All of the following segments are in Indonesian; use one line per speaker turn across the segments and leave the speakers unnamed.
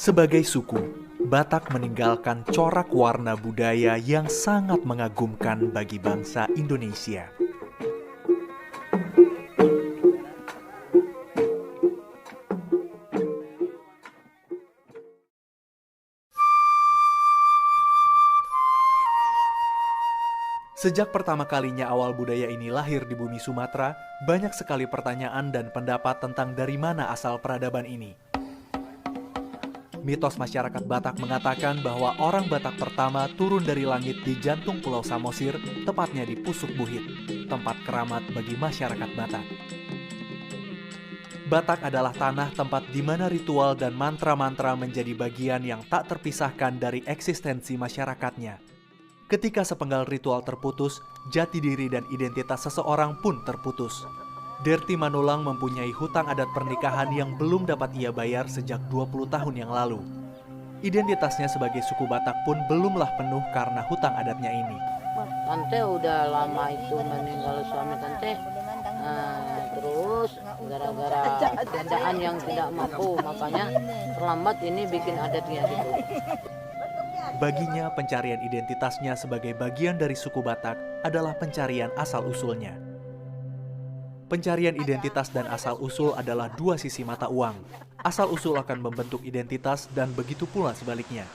Sebagai suku, Batak meninggalkan corak warna budaya yang sangat mengagumkan bagi bangsa Indonesia. Sejak pertama kalinya awal budaya ini lahir di bumi Sumatera, banyak sekali pertanyaan dan pendapat tentang dari mana asal peradaban ini. Mitos masyarakat Batak mengatakan bahwa orang Batak pertama turun dari langit di jantung Pulau Samosir, tepatnya di Pusuk Buhit, tempat keramat bagi masyarakat Batak. Batak adalah tanah tempat di mana ritual dan mantra-mantra menjadi bagian yang tak terpisahkan dari eksistensi masyarakatnya. Ketika sepenggal ritual terputus, jati diri dan identitas seseorang pun terputus. Derti Manulang mempunyai hutang adat pernikahan yang belum dapat ia bayar sejak 20 tahun yang lalu. Identitasnya sebagai suku Batak pun belumlah penuh karena hutang adatnya ini.
Tante udah lama itu meninggal suami tante. Terus gara-gara keadaan yang tidak mampu, makanya terlambat ini bikin adatnya gitu.
Baginya, pencarian identitasnya sebagai bagian dari suku Batak adalah pencarian asal-usulnya. Pencarian identitas dan asal-usul adalah dua sisi mata uang. Asal-usul akan membentuk identitas dan begitu pula sebaliknya.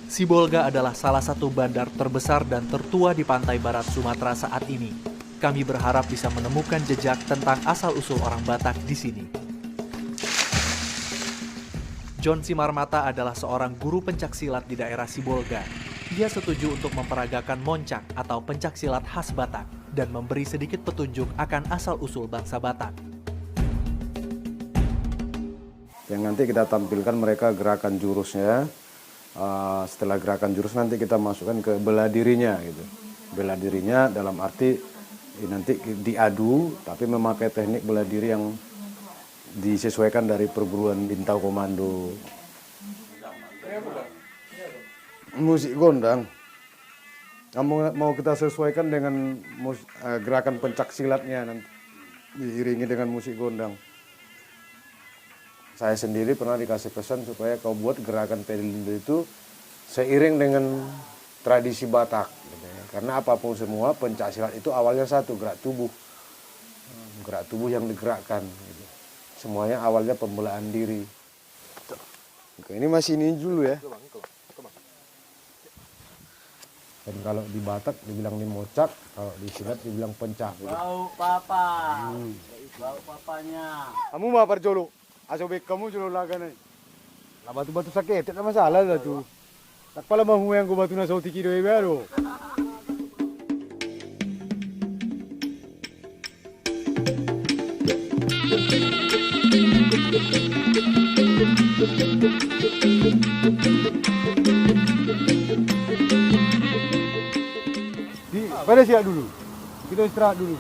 Sibolga adalah salah satu bandar terbesar dan tertua di pantai barat Sumatera saat ini. Kami berharap bisa menemukan jejak tentang asal-usul orang Batak di sini. John Simarmata adalah seorang guru pencaksilat di daerah Sibolga. Ia setuju untuk memperagakan moncak atau pencaksilat khas Batak dan memberi sedikit petunjuk akan asal-usul bangsa Batak.
Yang nanti kita tampilkan mereka gerakan jurusnya. Setelah gerakan jurus nanti kita masukkan ke bela dirinya gitu. Bela dirinya dalam arti nanti diadu tapi memakai teknik bela diri yang disesuaikan dari perguruan Bintau Komando. Musik gondang. Mau kita sesuaikan dengan gerakan pencaksilatnya nanti diiringi dengan musik gondang. Saya sendiri pernah dikasih pesan supaya kau buat gerakan pelindo itu seiring dengan tradisi Batak. Gitu ya. Karena apapun semua pencaksilat itu awalnya satu, gerak tubuh. Gerak tubuh yang digerakkan. Gitu. Semuanya awalnya pembelaan diri. Oke, ini masih ini dulu ya. Dan kalau di Batak dibilang ini mocak, kalau di Silat dibilang pencak.
Bau papa, bau papanya.
Kamu mau apa jolo? Asobek kamu jolo laga nih. Lah batu-batu sakit, tidak masalah lah tuh. Tak pala mau yang gua batu na sauti kilo baru. Pada siap dulu, kita istirahat dulu.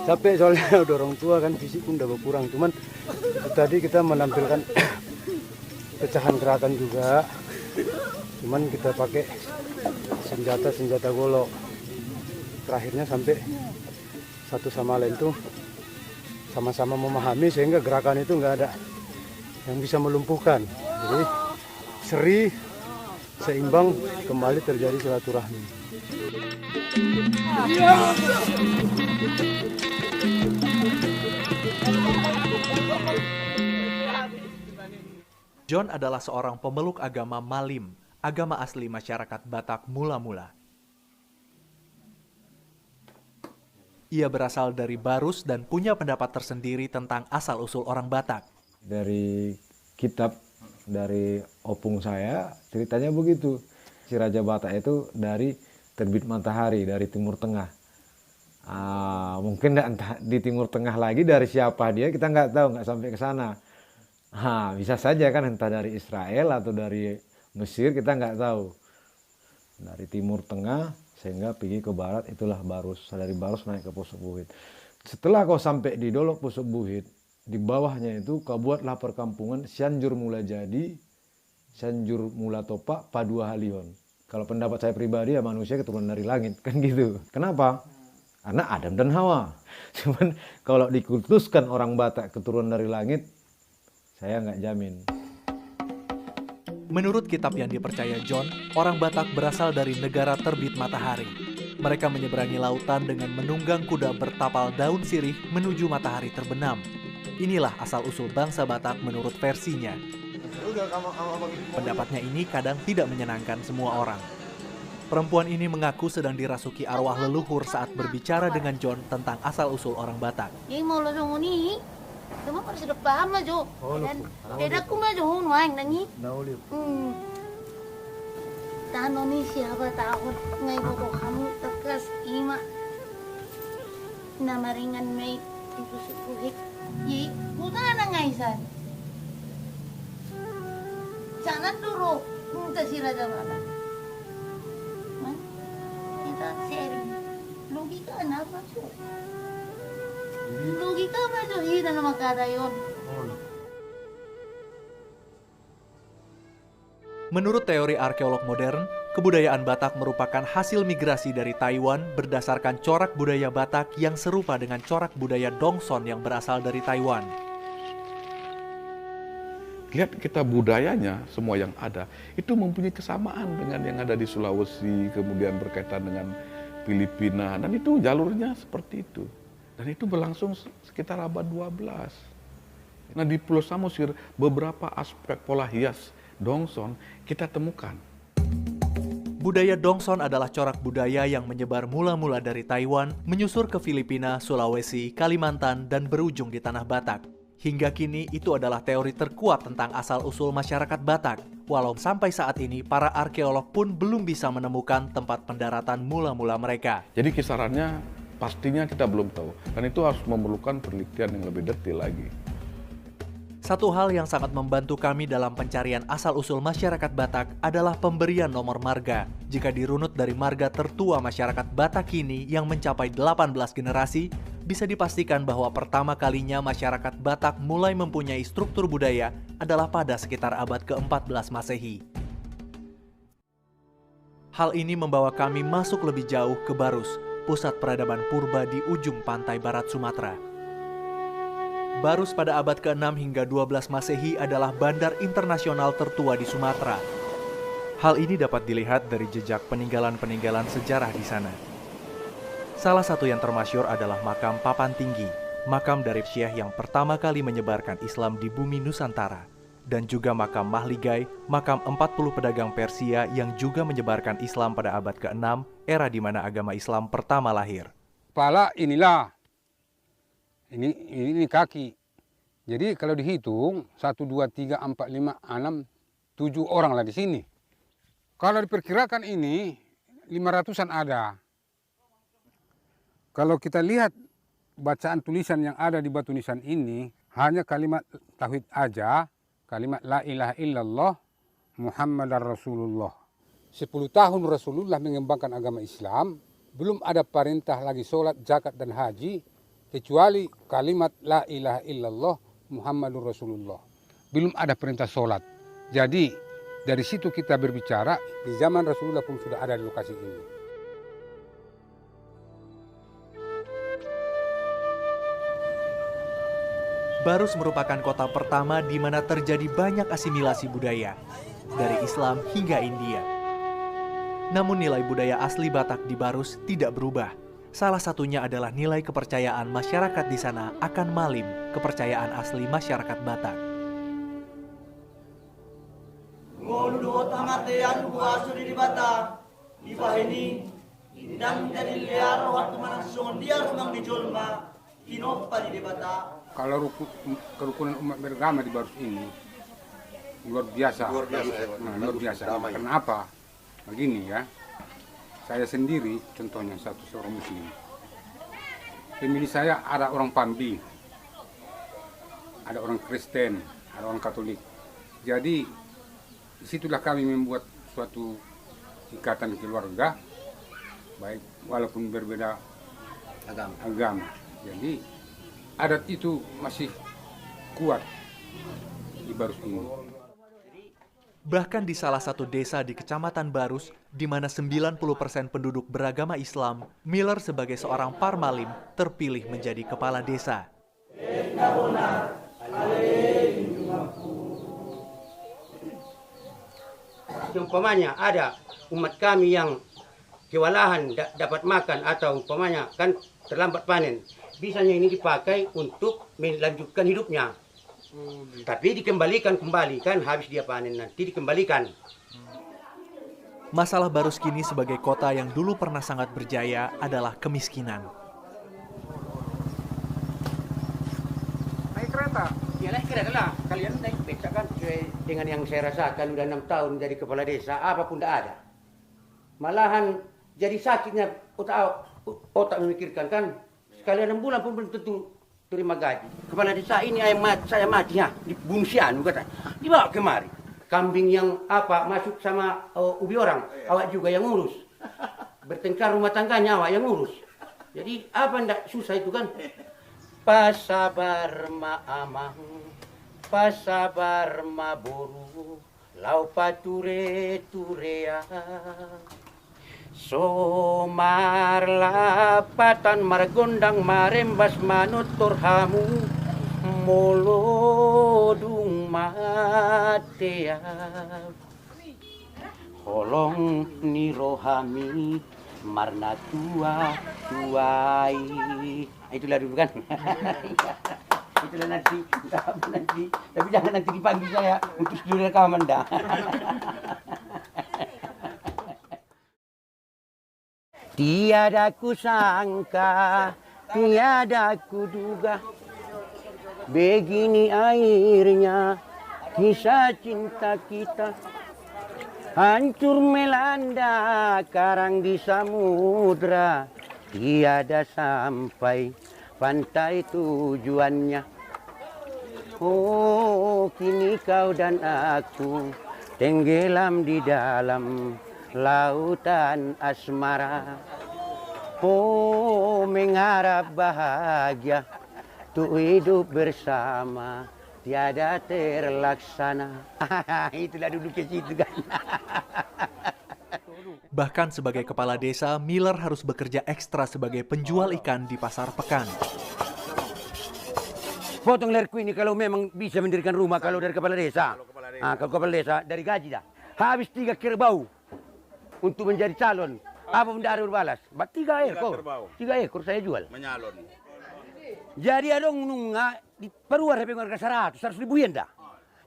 Capek soalnya udah orang tua kan, fisik pun udah berkurang. Cuman tadi kita menampilkan pecahan gerakan juga. Cuman kita pakai senjata golok. Terakhirnya sampai satu sama lain tuh sama-sama memahami sehingga gerakan itu nggak ada yang bisa melumpuhkan. Jadi seri, seimbang, kembali terjadi silaturahmi.
John adalah seorang pemeluk agama Malim, agama asli masyarakat Batak mula-mula. Ia berasal dari Barus dan punya pendapat tersendiri tentang asal-usul orang Batak.
Dari kitab, dari opung saya, ceritanya begitu. Si Raja Batak itu dari terbit matahari, dari Timur Tengah. Mungkin entah di Timur Tengah lagi dari siapa dia, kita nggak tahu, nggak sampai ke sana. Bisa saja kan entah dari Israel atau dari Mesir, kita nggak tahu. Dari Timur Tengah sehingga pergi ke barat, itulah Barus. Dari Barus naik ke Pusuk Buhit. Setelah kau sampai di Dolok Pusuk Buhit, di bawahnya itu kau buatlah perkampungan Cianjur Mula Jadi, Cianjur Mula Topak, Padua Halion. Kalau pendapat saya pribadi ya manusia keturunan dari langit, kan gitu. Kenapa? Karena Adam dan Hawa. Cuman kalau dikultuskan orang Batak keturunan dari langit, saya nggak jamin.
Menurut kitab yang dipercaya John, orang Batak berasal dari negara terbit matahari. Mereka menyeberangi lautan dengan menunggang kuda bertapal daun sirih menuju matahari terbenam. Inilah asal-usul bangsa Batak menurut versinya. Pendapatnya ini kadang tidak menyenangkan semua orang. Perempuan ini mengaku sedang dirasuki arwah leluhur saat berbicara dengan John tentang asal-usul orang Batak.
Ini mau lo ni, cuma harus sudah paham lah Jo. Dan bedaku mah Jo, nuang nangi. Tano ni siapa tahu ngai boko kamu tekas ima. Nama ringan mei itu sukuhik. Yi, bukan ngai san. Jangan dulu, minta si Raja Batak. Kita sharing. Logika apa tuh? Logika apa tuh? Iya nama kata yon.
Menurut teori arkeolog modern, kebudayaan Batak merupakan hasil migrasi dari Taiwan berdasarkan corak budaya Batak yang serupa dengan corak budaya Dongson yang berasal dari Taiwan.
Lihat kita budayanya, semua yang ada, itu mempunyai kesamaan dengan yang ada di Sulawesi, kemudian berkaitan dengan Filipina, dan itu jalurnya seperti itu. Dan itu berlangsung sekitar abad 12. Nah di Pulau Samosir, beberapa aspek pola hias Dongson kita temukan.
Budaya Dongson adalah corak budaya yang menyebar mula-mula dari Taiwan, menyusur ke Filipina, Sulawesi, Kalimantan, dan berujung di tanah Batak. Hingga kini itu adalah teori terkuat tentang asal-usul masyarakat Batak. Walau sampai saat ini para arkeolog pun belum bisa menemukan tempat pendaratan mula-mula mereka.
Jadi kisarannya pastinya kita belum tahu. Dan itu harus memerlukan penelitian yang lebih detail lagi.
Satu hal yang sangat membantu kami dalam pencarian asal-usul masyarakat Batak adalah pemberian nomor marga. Jika dirunut dari marga tertua masyarakat Batak kini yang mencapai 18 generasi, bisa dipastikan bahwa pertama kalinya masyarakat Batak mulai mempunyai struktur budaya adalah pada sekitar abad ke-14 Masehi. Hal ini membawa kami masuk lebih jauh ke Barus, pusat peradaban purba di ujung pantai barat Sumatera. Barus pada abad ke-6 hingga 12 Masehi adalah bandar internasional tertua di Sumatera. Hal ini dapat dilihat dari jejak peninggalan-peninggalan sejarah di sana. Salah satu yang termasyhur adalah makam Papan Tinggi, makam dari Syekh yang pertama kali menyebarkan Islam di bumi Nusantara, dan juga makam Mahligai, makam 40 pedagang Persia yang juga menyebarkan Islam pada abad ke-6, era di mana agama Islam pertama lahir.
Kepala inilah, ini kaki. Jadi kalau dihitung 1, 2, 3, 4, 5, 6, 7 orang lah di sini. Kalau diperkirakan ini 500-an ada. Kalau kita lihat bacaan tulisan yang ada di batu nisan ini, hanya kalimat tauhid aja, kalimat la ilaha illallah Muhammadar Rasulullah. 10 tahun Rasulullah mengembangkan agama Islam, belum ada perintah lagi sholat, zakat dan haji, kecuali kalimat la ilaha illallah Muhammadur Rasulullah. Belum ada perintah sholat. Jadi dari situ kita berbicara, di zaman Rasulullah pun sudah ada di lokasi ini.
Barus merupakan kota pertama di mana terjadi banyak asimilasi budaya, dari Islam hingga India. Namun nilai budaya asli Batak di Barus tidak berubah. Salah satunya adalah nilai kepercayaan masyarakat di sana akan malim, kepercayaan asli masyarakat Batak.
Ngolu tamatian buasu di Batak, di bahini, dan dari liar waktu manasung dia rumang di Jolma, kinoppa di Batak.
Kalau kerukunan umat beragama di Barus ini luar biasa. Luar biasa. Karena apa? Begini ya. Saya sendiri contohnya seorang muslim. Pemilih saya ada orang Pambi, ada orang Kristen, ada orang Katolik. Jadi disitulah kami membuat suatu ikatan keluarga, baik walaupun berbeda agama. Jadi adat itu masih kuat di Barus ini.
Bahkan di salah satu desa di Kecamatan Barus, di mana 90% penduduk beragama Islam, Miller sebagai seorang parmalim terpilih menjadi kepala desa.
Umpamanya ada umat kami yang kewalahan dapat makan atau umpamanya kan terlambat panen, bisanya ini dipakai untuk melanjutkan hidupnya. Tapi dikembalikan kembali kan habis dia panen nanti dikembalikan.
Masalah Barus kini sebagai kota yang dulu pernah sangat berjaya adalah kemiskinan.
Naik kereta? Ya naik kereta lah. Kalian naik becak kan sesuai dengan yang saya rasakan udah 6 tahun jadi kepala desa, apapun tidak ada. Malahan jadi sakitnya otak memikirkan kan sekalian 6 bulan pun belum tentu terima gaji. Kepala desa ini saya mati ya, dibunuh si anu kata. Dibawa kemari. Kambing yang masuk sama ubi orang, awak juga yang ngurus. Bertengkar rumah tangganya awak yang ngurus. Jadi apa ndak susah itu kan? Pasabar ma amang, pasabar ma boru, lau pature turea. Somar lapatan margondang marembas manutur hamu molodung matea holong ni rohami marna tuai. Itulah dulu kan. Itulah nanti tapi jangan nanti dipanggil saya untuk studio rekaman dah. Tiada ku sangka, tiada ku duga, begini akhirnya kisah cinta kita. Hancur melanda karang di samudra, tiada sampai pantai tujuannya. Oh, kini kau dan aku tenggelam di dalam lautan asmara. Oh, mengharap bahagia tuh hidup bersama tiada terlaksana. Itulah dulu ke situ kan.
Bahkan sebagai kepala desa, Miller harus bekerja ekstra sebagai penjual ikan di pasar pekan.
Potong lerku ini kalau memang bisa mendirikan rumah kalau dari kepala desa. Kalau kepala desa dari gaji dah. Habis 3 kerbau untuk menjadi calon. Apa benda ada berbalas? 3 ekor. 3 ekor saya jual. Menyalon. Jadi ada nunga di peruar HP harga 100 ribu yen dah.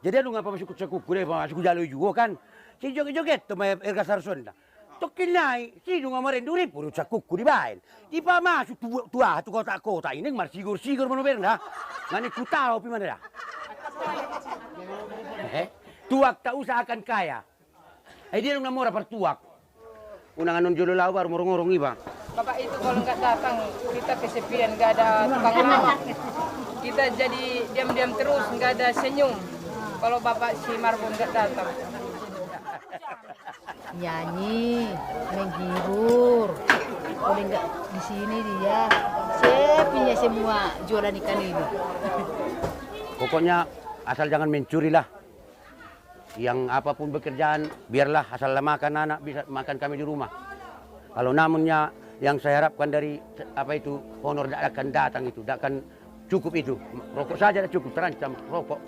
Jadi ada ngapa masuk kuku deh, masuk jalo juga kan. Si joget-joget tuh harga 100 dah. Tokin naik, si nunga maren duri puru cakuku di bain. Di pa masuk tua tu kota-kota ini mar sigur mana dah. Ngani ku tahu pi mana dah. Tuak tak usah akan kaya. Dia nunga mora pertuak. Unangan non jolo lau baru ngorong-ngorong iba.
Bapak itu kalau nggak datang kita kesepian, nggak ada tukang lawak. Kita jadi diam-diam terus, nggak ada senyum. Kalau Bapak si Marbun nggak datang.
Nyanyi, menghibur. Kalau nggak di sini dia sepinya semua jualan ikan ini.
Pokoknya asal jangan mencuri lah. Yang apapun pekerjaan, biarlah asal makan anak bisa makan kami di rumah. Kalau namunnya yang saya harapkan dari honor tidak akan datang itu, tidak akan cukup itu. Rokok saja tidak cukup, terancam rokok.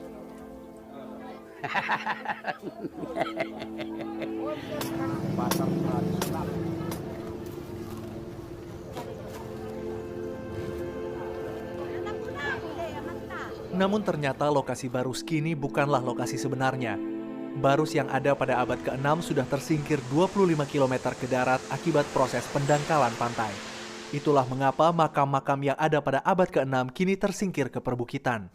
Namun ternyata lokasi Barus kini bukanlah lokasi sebenarnya. Barus yang ada pada abad ke-6 sudah tersingkir 25 km ke darat akibat proses pendangkalan pantai. Itulah mengapa makam-makam yang ada pada abad ke-6 kini tersingkir ke perbukitan.